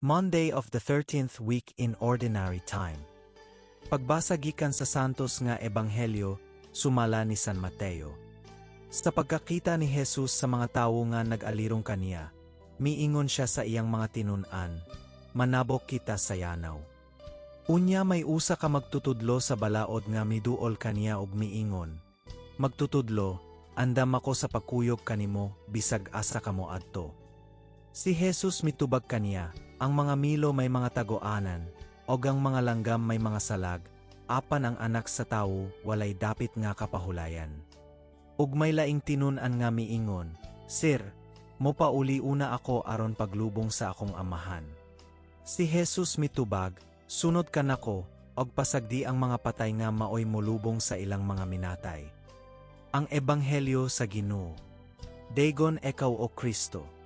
Monday of the 13th week in Ordinary Time. Pagbasa gikan sa Santos nga Ebanghelyo, sumala ni San Mateo. Sa pagkakita ni Jesus sa mga tawo nga nag-alirong kaniya, miingon siya sa iyang mga tinun-an, manabok kita sa yanaw. Unya may usa ka magtutudlo sa balaod nga miduol kaniya og miingon, magtutudlo, andam ako sa pagkuyog kanimo, bisag asa kamo adto. Si Jesus mitubag kaniya, ang mga milo may mga tagoanan, og ang mga langgam may mga salag, apan ang anak sa tawo walay dapit nga kapahulayan. Ug may laing tinun-an nga miingon, Sir, mopauli una ako aron paglubong sa akong amahan. Si Jesus mitubag, sunod ka nako, og pasagdi ang mga patay nga maoy molubong sa ilang mga minatay. Ang Ebanghelyo sa Ginoo. Dagon ekaw o Kristo.